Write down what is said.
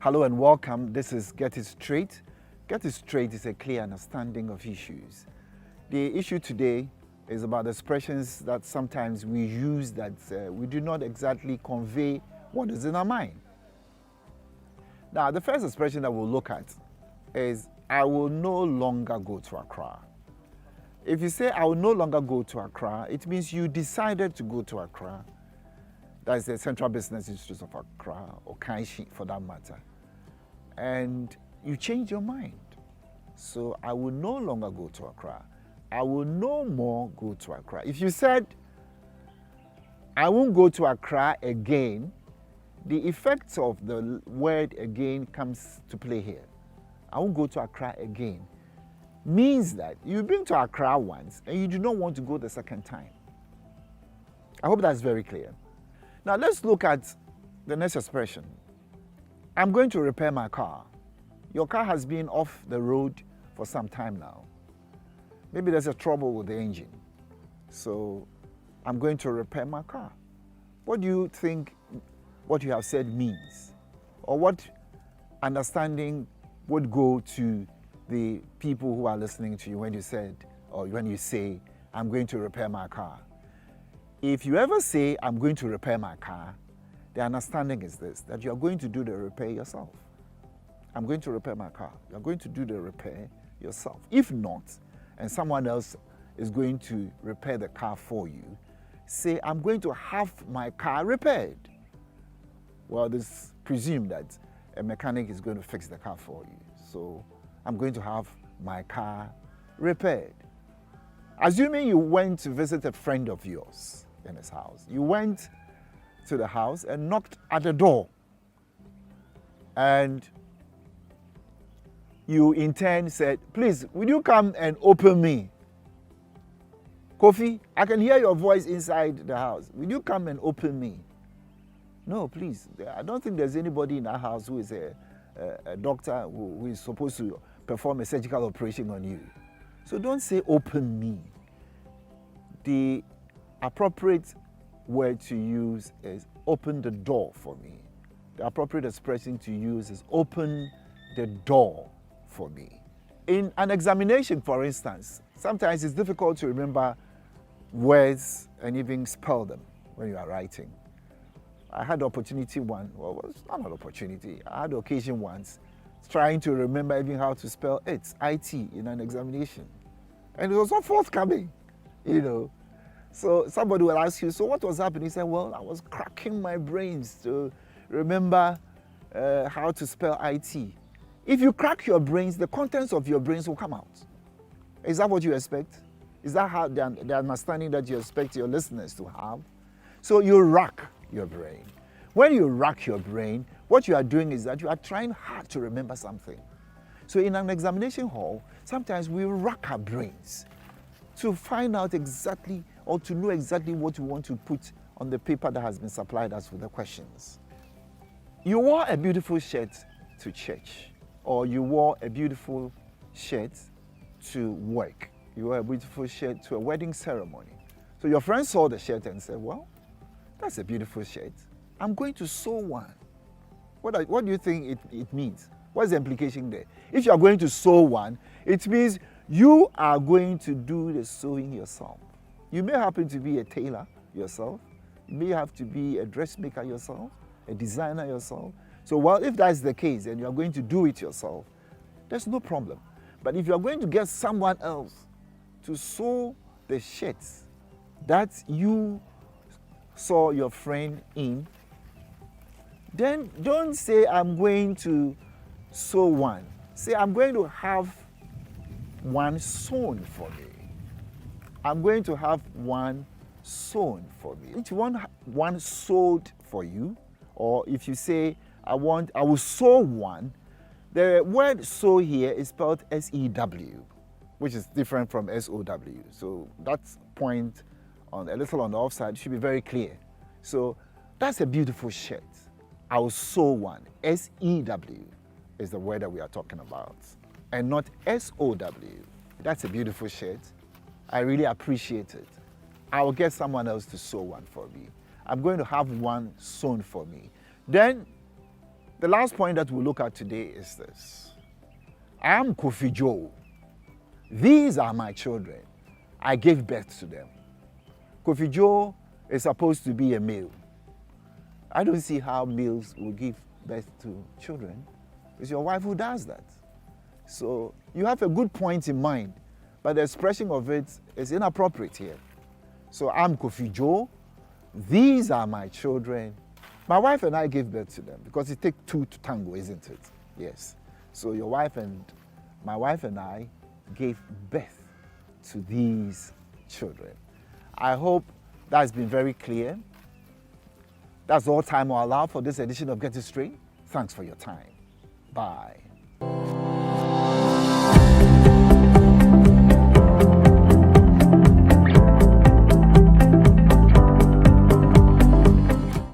Hello and welcome. This is Get It Straight. Get It Straight is a clear understanding of issues. The issue today is about expressions that sometimes we use that we do not exactly convey what is in our mind. Now, the first expression that we'll look at is, I will no longer go to Accra. If you say, I will no longer go to Accra, it means you decided to go to Accra. That's the Central Business District of Accra, or Kanshi for that matter. And you change your mind. So I will no longer go to Accra. I will no more go to Accra. If you said, I won't go to Accra again, the effect of the word again comes to play here. I won't go to Accra again means that you've been to Accra once and you do not want to go the second time. I hope that's very clear. Now let's look at the next expression. I'm going to repair my car. Your car has been off the road for some time now. Maybe there's a trouble with the engine. So I'm going to repair my car. What do you think what you have said means? Or what understanding would go to the people who are listening to you when you said, or when you say, I'm going to repair my car? If you ever say, I'm going to repair my car, the understanding is this, that you're going to do the repair yourself. I'm going to repair my car. You're going to do the repair yourself. If not, and someone else is going to repair the car for you, say, I'm going to have my car repaired. Well, this presume that a mechanic is going to fix the car for you. So I'm going to have my car repaired. Assuming you went to visit a friend of yours in his house. You went to the house and knocked at the door. And you in turn said, please, will you come and open me? Kofi, I can hear your voice inside the house. Will you come and open me? No, please. I don't think there's anybody in our house who is a doctor who is supposed to perform a surgical operation on you. So don't say open me. The appropriate word to use is open the door for me. The appropriate expression to use is open the door for me. In an examination, for instance, sometimes it's difficult to remember words and even spell them when you are writing. I had the opportunity I had the occasion once trying to remember even how to spell IT in an examination. And it was not forthcoming, So somebody will ask you, so what was happening? He said, well, I was cracking my brains to remember how to spell IT. If you crack your brains, the contents of your brains will come out. Is that what you expect? Is that how the understanding that you expect your listeners to have? So you rack your brain. When you rack your brain, what you are doing is that you are trying hard to remember something. So in an examination hall, sometimes we rack our brains to find out exactly or to know exactly what we want to put on the paper that has been supplied us with the questions. You wore a beautiful shirt to church, or you wore a beautiful shirt to work. You wore a beautiful shirt to a wedding ceremony. So your friend saw the shirt and said, well, that's a beautiful shirt. I'm going to sew one. What do you think it means? What's the implication there? If you are going to sew one, it means you are going to do the sewing yourself. You may happen to be a tailor yourself. You may have to be a dressmaker yourself, a designer yourself. So, well, if that's the case and you are going to do it yourself, there's no problem. But if you are going to get someone else to sew the shirts that you saw your friend in, then don't say, I'm going to sew one. Say, I'm going to have one sewn for me. I'm going to have one sewn for me. If you want one sewed for you, or if you say, I will sew one, the word sew here is spelled S-E-W, which is different from S-O-W. So that point a little on the offside should be very clear. So that's a beautiful shirt. I will sew one. S-E-W is the word that we are talking about, and not S-O-W. That's a beautiful shirt. I really appreciate it. I will get someone else to sew one for me. I'm going to have one sewn for me. Then The last point that we'll look at today is this. I am Kofi Joe. These are my children. I gave birth to them. Kofi Joe is supposed to be a male. I don't see how males will give birth to children. It's your wife who does that. So you have a good point in mind, but the expression of it is inappropriate here. So I'm Kofi Joe. These are my children. My wife and I gave birth to them because it takes two to tango, isn't it? Yes. So my wife and I gave birth to these children. I hope that's been very clear. That's all time will allow for this edition of Get It Straight. Thanks for your time. Bye.